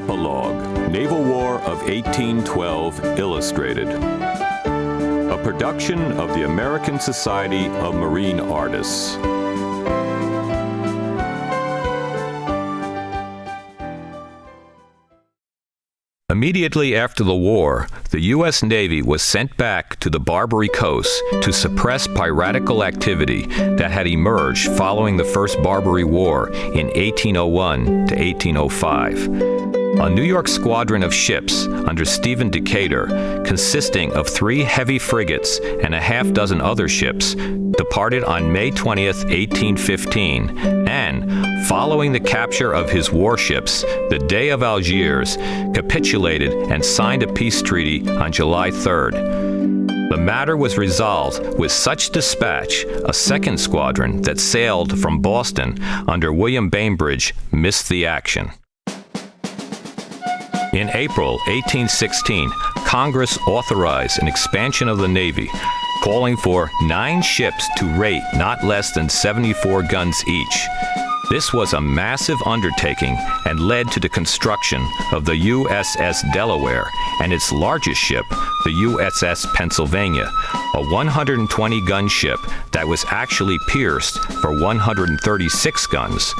Epilogue, Naval War of 1812 Illustrated. A production of the American Society of Marine Artists. Immediately after the war, the U.S. Navy was sent back to the Barbary Coast to suppress piratical activity that had emerged following the First Barbary War in 1801 to 1805. A New York squadron of ships under Stephen Decatur, consisting of 3 heavy frigates and a half dozen other ships, departed on May 20th, 1815, and, following the capture of his warships, the Dey of Algiers, capitulated and signed a peace treaty on July 3rd. The matter was resolved with such dispatch, a second squadron that sailed from Boston under William Bainbridge missed the action. In April 1816, Congress authorized an expansion of the Navy, calling for 9 ships to rate not less than 74 guns each. This was a massive undertaking and led to the construction of the U.S.S. Delaware and its largest ship, the U.S.S. Pennsylvania, a 120-gun ship that was actually pierced for 136 guns.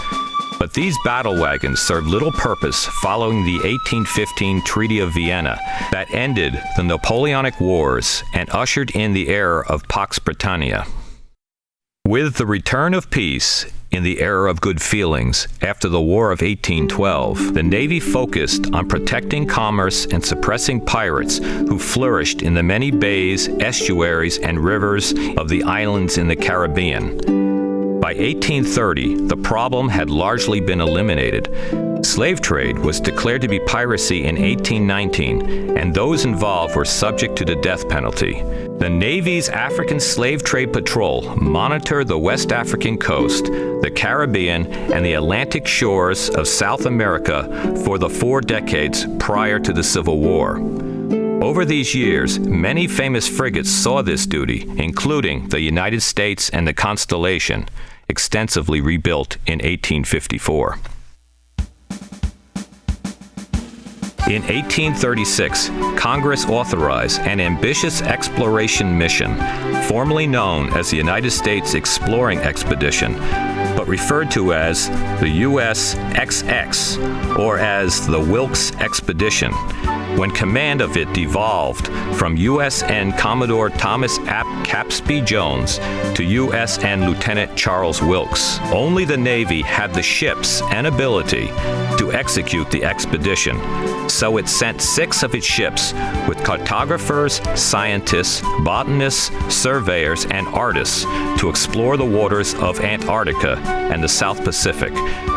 But these battlewagons served little purpose following the 1815 Treaty of Vienna that ended the Napoleonic Wars and ushered in the era of Pax Britannia. With the return of peace in the era of good feelings after the War of 1812, the Navy focused on protecting commerce and suppressing pirates who flourished in the many bays, estuaries, and rivers of the islands in the Caribbean. By 1830, the problem had largely been eliminated. Slave trade was declared to be piracy in 1819, and those involved were subject to the death penalty. The Navy's African Slave Trade Patrol monitored the West African coast, the Caribbean, and the Atlantic shores of South America for the 4 decades prior to the Civil War. Over these years, many famous frigates saw this duty, including the United States and the Constellation, extensively rebuilt in 1854. In 1836, Congress authorized an ambitious exploration mission, formerly known as the United States Exploring Expedition, but referred to as the U.S.XX, or as the Wilkes Expedition, when command of it devolved from USN Commodore Thomas Ap Capsby Jones to USN Lieutenant Charles Wilkes. Only the Navy had the ships and ability to execute the expedition, so it sent 6 of its ships with cartographers, scientists, botanists, surveyors, and artists to explore the waters of Antarctica and the South Pacific,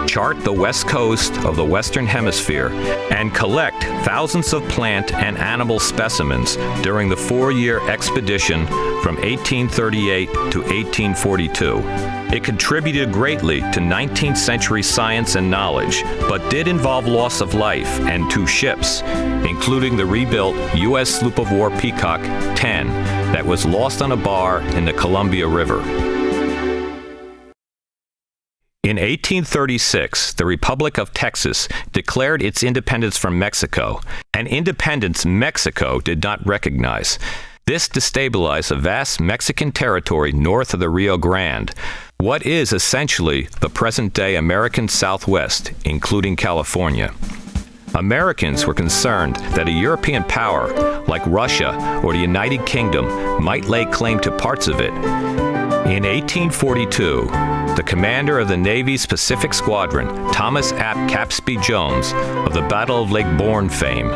chart the west coast of the Western Hemisphere, and collect thousands of plant and animal specimens during the 4-year expedition from 1838 to 1842. It contributed greatly to 19th century science and knowledge, but did involve loss of life and 2 ships, including the rebuilt U.S. sloop of war Peacock 10 that was lost on a bar in the Columbia River. In 1836, the Republic of Texas declared its independence from Mexico, an independence Mexico did not recognize. This destabilized a vast Mexican territory north of the Rio Grande, what is essentially the present-day American Southwest, including California. Americans were concerned that a European power, like Russia or the United Kingdom, might lay claim to parts of it. In 1842, the commander of the Navy's Pacific Squadron, Thomas Ap Capsby Jones, of the Battle of Lake Borgne fame,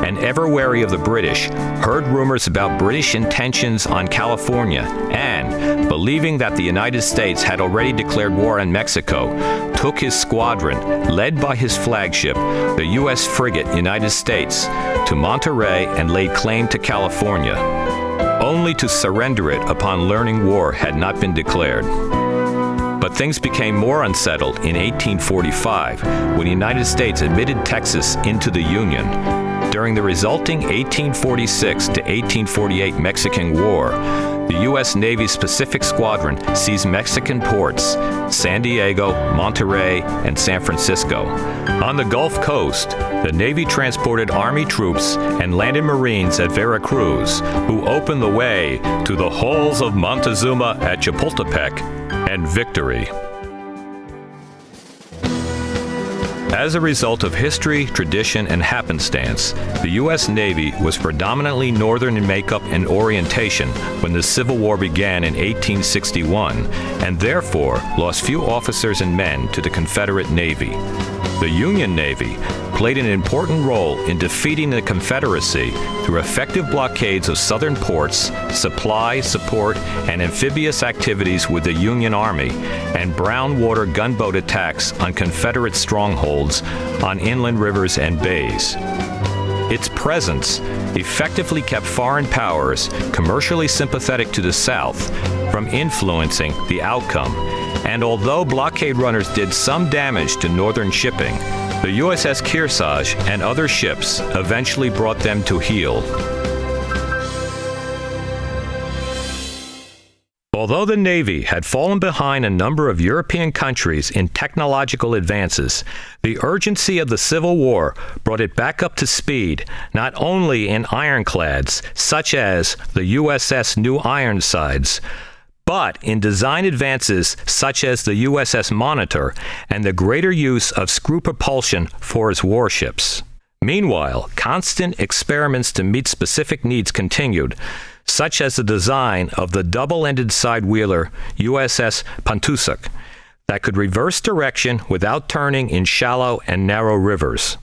and ever wary of the British, heard rumors about British intentions on California and, believing that the United States had already declared war on Mexico, took his squadron, led by his flagship, the U.S. frigate United States, to Monterey and laid claim to California, only to surrender it upon learning war had not been declared. But things became more unsettled in 1845 when the United States admitted Texas into the Union. During the resulting 1846 to 1848 Mexican War, the U.S. Navy's Pacific Squadron seized Mexican ports, San Diego, Monterey, and San Francisco. On the Gulf Coast, the Navy transported Army troops and landed Marines at Veracruz, who opened the way to the hulls of Montezuma at Chapultepec and victory. As a result of history, tradition, and happenstance, the U.S. Navy was predominantly northern in makeup and orientation when the Civil War began in 1861, and therefore lost few officers and men to the Confederate Navy. The Union Navy played an important role in defeating the Confederacy through effective blockades of southern ports, supply, support, and amphibious activities with the Union Army, and brown water gunboat attacks on Confederate strongholds on inland rivers and bays. Its presence effectively kept foreign powers commercially sympathetic to the South from influencing the outcome. And although blockade runners did some damage to northern shipping, the U.S.S. Kearsarge and other ships eventually brought them to heel. Although the Navy had fallen behind a number of European countries in technological advances, the urgency of the Civil War brought it back up to speed, not only in ironclads, such as the U.S.S. New Ironsides, but in design advances such as the U.S.S. Monitor and the greater use of screw propulsion for its warships. Meanwhile, constant experiments to meet specific needs continued, such as the design of the double-ended side-wheeler U.S.S. Pantusak that could reverse direction without turning in shallow and narrow rivers.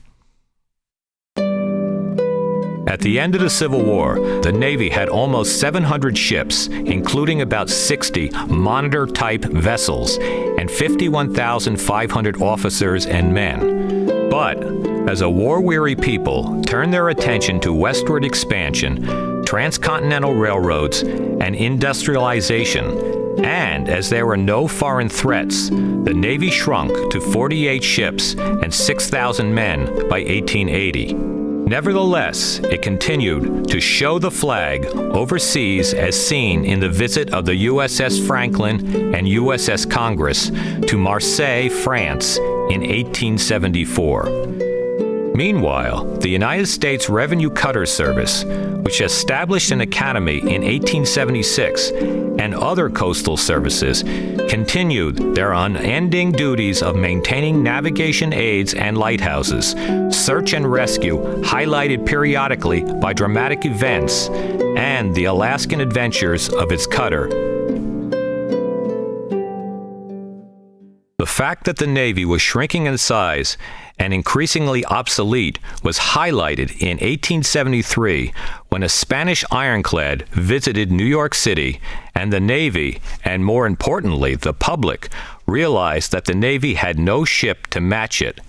At the end of the Civil War, the Navy had almost 700 ships, including about 60 Monitor-type vessels, and 51,500 officers and men. But as a war-weary people turned their attention to westward expansion, transcontinental railroads, and industrialization, and as there were no foreign threats, the Navy shrunk to 48 ships and 6,000 men by 1880. Nevertheless, it continued to show the flag overseas as seen in the visit of the U.S.S. Franklin and U.S.S. Congress to Marseille, France in 1874. Meanwhile, the United States Revenue Cutter Service, which established an academy in 1876, and other coastal services, continued their unending duties of maintaining navigation aids and lighthouses, search and rescue highlighted periodically by dramatic events, and the Alaskan adventures of its cutter. The fact that the Navy was shrinking in size and increasingly obsolete was highlighted in 1873 when a Spanish ironclad visited New York City, and the Navy, and more importantly the public, realized that the Navy had no ship to match it.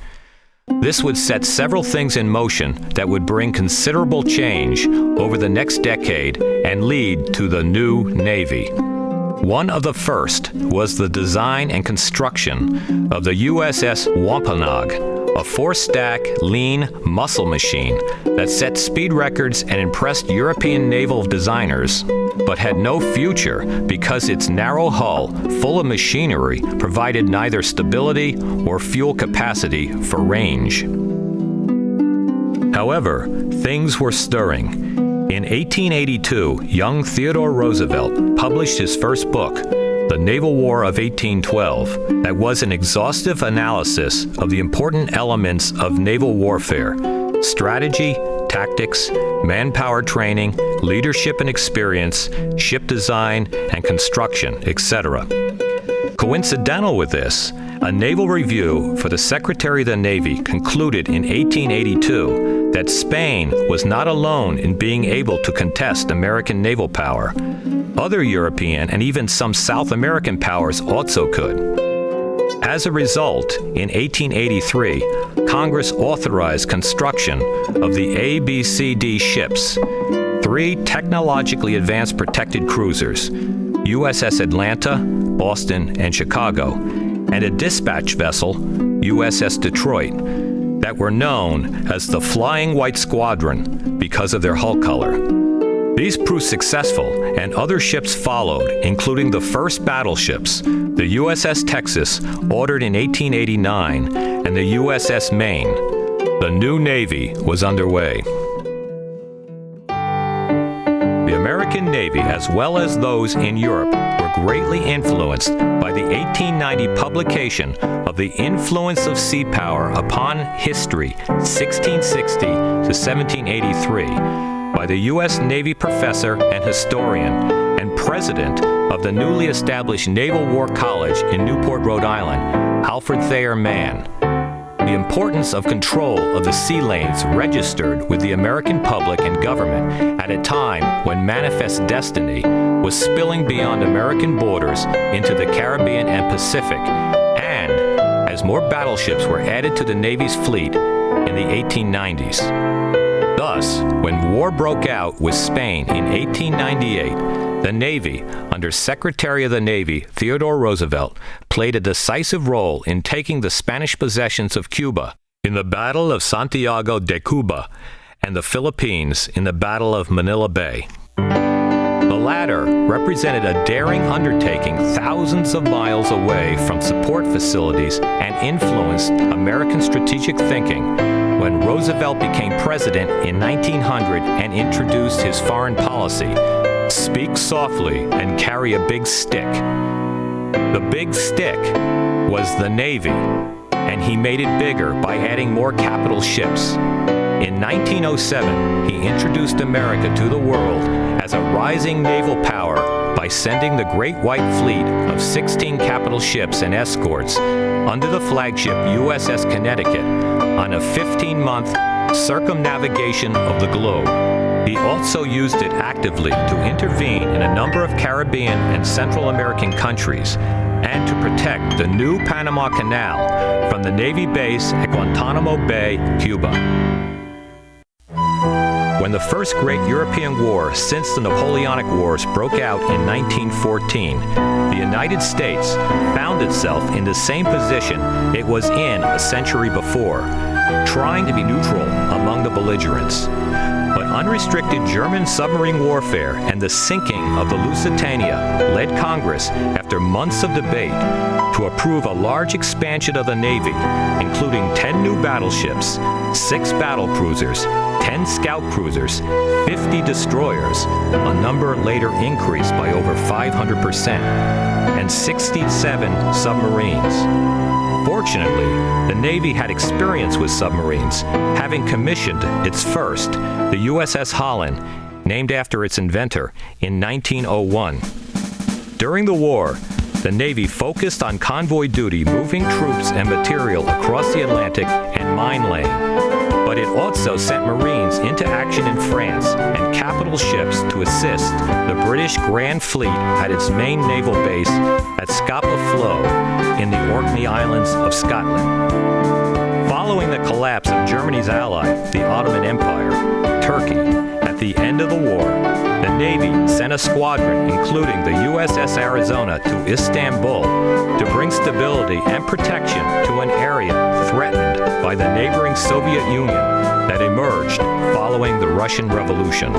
This would set several things in motion that would bring considerable change over the next decade and lead to the new Navy. One of the first was the design and construction of the U.S.S. Wampanoag, a 4-stack, lean muscle machine that set speed records and impressed European naval designers, but had no future because its narrow hull, full of machinery, provided neither stability or fuel capacity for range. However, things were stirring. In 1882, young Theodore Roosevelt published his first book, The Naval War of 1812, that was an exhaustive analysis of the important elements of naval warfare: strategy, tactics, manpower training, leadership and experience, ship design and construction, etc. Coincidental with this, a naval review for the Secretary of the Navy concluded in 1882 that Spain was not alone in being able to contest American naval power. Other European and even some South American powers also could. As a result, in 1883, Congress authorized construction of the ABCD ships, 3 technologically advanced protected cruisers, USS Atlanta, Boston, and Chicago, and a dispatch vessel, USS Detroit, that were known as the Flying White Squadron because of their hull color. These proved successful, and other ships followed, including the first battleships, the U.S.S. Texas, ordered in 1889, and the U.S.S. Maine. The new Navy was underway. The American Navy, as well as those in Europe, were greatly influenced by the 1890 publication of The Influence of Sea Power Upon History, 1660 to 1783, by the U.S. Navy professor and historian and president of the newly established Naval War College in Newport, Rhode Island, Alfred Thayer Mann. The importance of control of the sea lanes registered with the American public and government at a time when manifest destiny was spilling beyond American borders into the Caribbean and Pacific, and as more battleships were added to the Navy's fleet in the 1890s. Thus, when war broke out with Spain in 1898, the Navy, under Secretary of the Navy Theodore Roosevelt, played a decisive role in taking the Spanish possessions of Cuba in the Battle of Santiago de Cuba and the Philippines in the Battle of Manila Bay. The latter represented a daring undertaking thousands of miles away from support facilities and influenced American strategic thinking when Roosevelt became president in 1900 and introduced his foreign policy: speak softly and carry a big stick. The big stick was the Navy, and he made it bigger by adding more capital ships. In 1907, he introduced America to the world as a rising naval power by sending the Great White Fleet of 16 capital ships and escorts under the flagship U.S.S. Connecticut on a 15-month circumnavigation of the globe. He also used it actively to intervene in a number of Caribbean and Central American countries and to protect the new Panama Canal from the Navy base at Guantanamo Bay, Cuba. When the first great European war since the Napoleonic Wars broke out in 1914, the United States found itself in the same position it was in a century before, trying to be neutral among the belligerents. But unrestricted German submarine warfare and the sinking of the Lusitania led Congress, after months of debate, to approve a large expansion of the Navy, including 10 new battleships, 6 battle cruisers, 10 scout cruisers, 50 destroyers, a number later increased by over 500%, and 67 submarines. Fortunately, the Navy had experience with submarines, having commissioned its first, the U.S.S. Holland, named after its inventor, in 1901. During the war, the Navy focused on convoy duty, moving troops and material across the Atlantic and mine laying. But it also sent Marines into action in France and capital ships to assist the British Grand Fleet at its main naval base at Scapa Flow in the Orkney Islands of Scotland. Following the collapse of Germany's ally, the Ottoman Empire, Turkey, at the end of the war, the Navy sent a squadron, including the U.S.S. Arizona, to Istanbul to bring stability and protection to an area threatened by the neighboring Soviet Union that emerged following the Russian Revolution.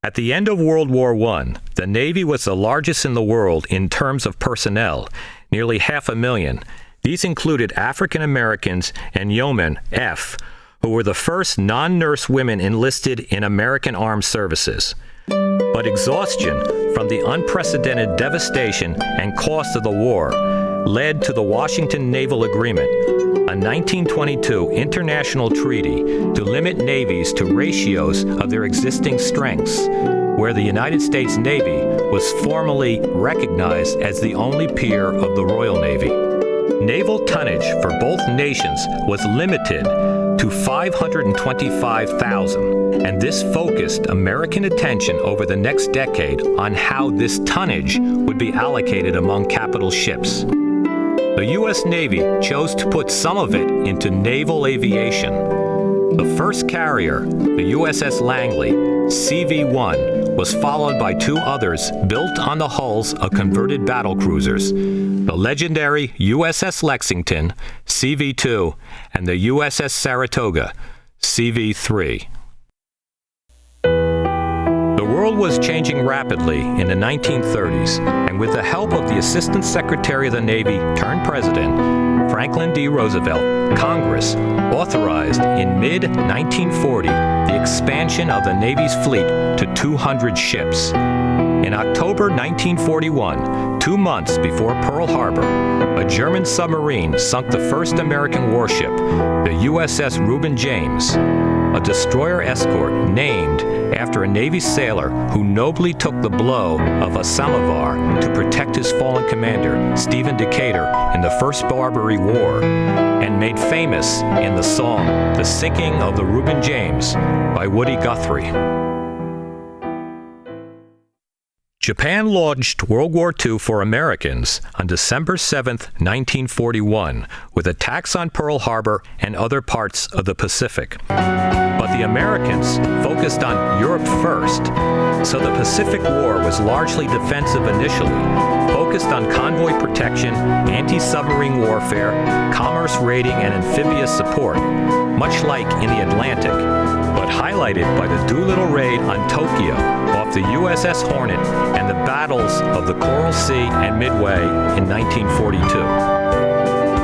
At the end of World War I, the Navy was the largest in the world in terms of personnel, nearly 500,000. These included African Americans and Yeomen F, who were the first non-nurse women enlisted in American armed services. But exhaustion from the unprecedented devastation and cost of the war led to the Washington Naval Agreement, a 1922 international treaty to limit navies to ratios of their existing strengths, where the United States Navy was formally recognized as the only peer of the Royal Navy. Naval tonnage for both nations was limited to 525,000, and this focused American attention over the next decade on how this tonnage would be allocated among capital ships. The U.S. Navy chose to put some of it into naval aviation. The first carrier, the U.S.S. Langley, CV-1, was followed by 2 others built on the hulls of converted battle cruisers, the legendary U.S.S. Lexington, CV-2, and the U.S.S. Saratoga, CV-3. was changing rapidly in the 1930s, and with the help of the Assistant Secretary of the Navy turned President, Franklin D. Roosevelt, Congress authorized in mid-1940 the expansion of the Navy's fleet to 200 ships. In October 1941, 2 months before Pearl Harbor, a German submarine sunk the first American warship, the U.S.S. Reuben James, a destroyer escort named after a Navy sailor who nobly took the blow of a samovar to protect his fallen commander, Stephen Decatur, in the First Barbary War, and made famous in the song The Sinking of the Reuben James by Woody Guthrie. Japan launched World War II for Americans on December 7, 1941, with attacks on Pearl Harbor and other parts of the Pacific. But the Americans focused on Europe first, so the Pacific War was largely defensive initially, focused on convoy protection, anti-submarine warfare, commerce raiding, and amphibious support, much like in the Atlantic, but highlighted by the Doolittle raid on Tokyo off the U.S.S. Hornet and the battles of the Coral Sea and Midway in 1942.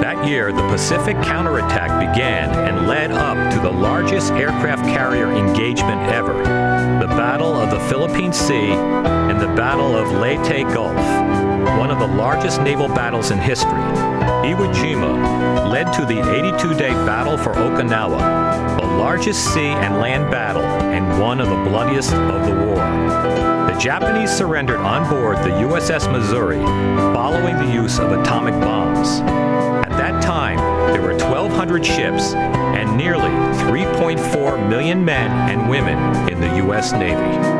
That year, the Pacific counterattack began and led up to the largest aircraft carrier engagement ever, the Battle of the Philippine Sea and the Battle of Leyte Gulf, one of the largest naval battles in history. Iwo Jima led to the 82-day Battle for Okinawa, the largest sea and land battle and one of the bloodiest of the war. The Japanese surrendered on board the U.S.S. Missouri following the use of atomic bombs. At that time, there were 1,200 ships and nearly 3.4 million men and women in the U.S. Navy.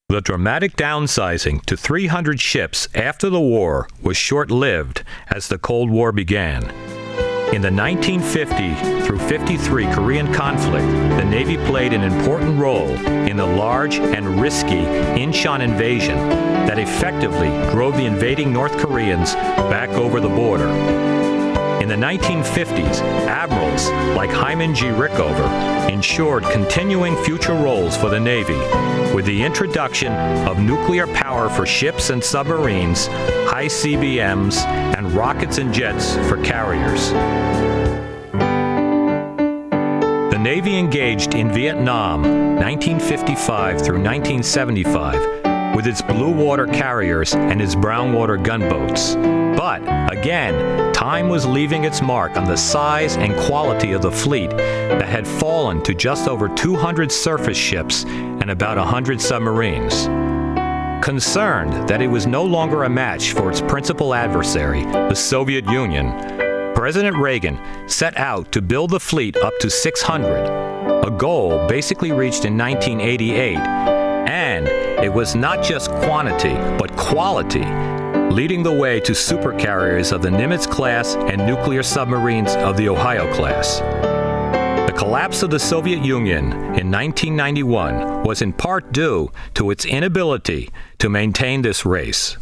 The dramatic downsizing to 300 ships after the war was short-lived as the Cold War began. In the 1950 through 53 Korean conflict, the Navy played an important role in the large and risky Incheon invasion that effectively drove the invading North Koreans back over the border. In the 1950s, admirals like Hyman G. Rickover ensured continuing future roles for the Navy, with the introduction of nuclear power for ships and submarines, high CBMs, and rockets and jets for carriers. The Navy engaged in Vietnam 1955 through 1975 with its blue water carriers and its brown water gunboats. But, again, time was leaving its mark on the size and quality of the fleet that had fallen to just over 200 surface ships and about 100 submarines. Concerned that it was no longer a match for its principal adversary, the Soviet Union, President Reagan set out to build the fleet up to 600, a goal basically reached in 1988, and it was not just quantity, but quality, leading the way to supercarriers of the Nimitz class and nuclear submarines of the Ohio class. The collapse of the Soviet Union in 1991 was in part due to its inability to maintain this race.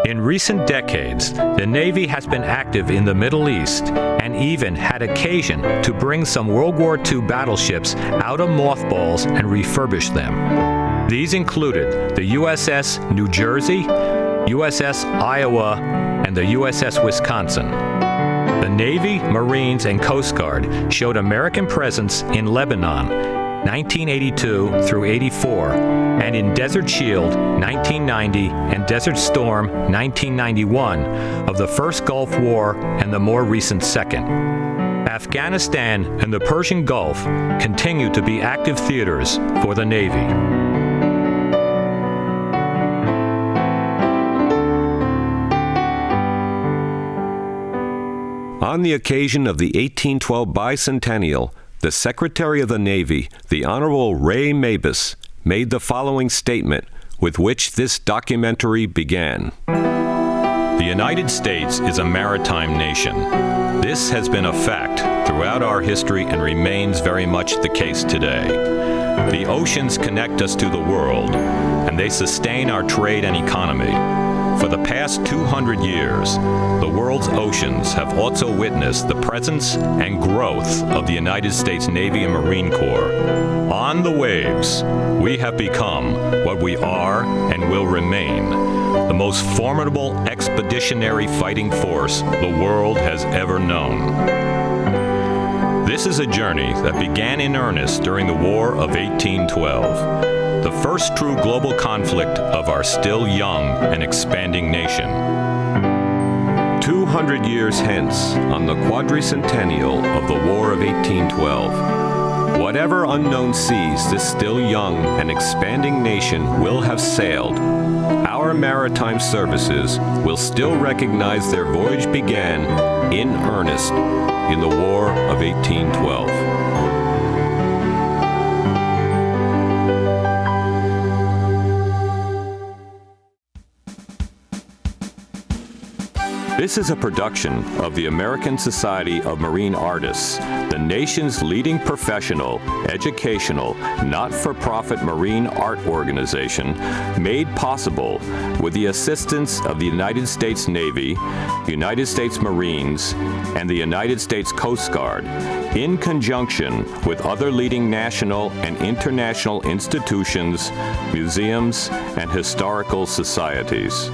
In recent decades, the Navy has been active in the Middle East and even had occasion to bring some World War II battleships out of mothballs and refurbish them. These included the U.S.S. New Jersey, U.S.S. Iowa, and the U.S.S. Wisconsin. The Navy, Marines, and Coast Guard showed American presence in Lebanon, 1982 through 84, and in Desert Shield, 1990, and Desert Storm, 1991, of the First Gulf War and the more recent Second. Afghanistan and the Persian Gulf continue to be active theaters for the Navy. On the occasion of the 1812 bicentennial, the Secretary of the Navy, the Honorable Ray Mabus, made the following statement, with which this documentary began. The United States is a maritime nation. This has been a fact throughout our history and remains very much the case today. The oceans connect us to the world, and they sustain our trade and economy. For the past 200 years, the world's oceans have also witnessed the presence and growth of the United States Navy and Marine Corps. On the waves, we have become what we are and will remain, the most formidable expeditionary fighting force the world has ever known. This is a journey that began in earnest during the War of 1812. The first true global conflict of our still young and expanding nation. 200 years hence, on the quadricentennial of the War of 1812, whatever unknown seas this still young and expanding nation will have sailed, our maritime services will still recognize their voyage began in earnest in the War of 1812. This is a production of the American Society of Marine Artists, the nation's leading professional, educational, not-for-profit marine art organization, made possible with the assistance of the United States Navy, United States Marines, and the United States Coast Guard, in conjunction with other leading national and international institutions, museums, and historical societies.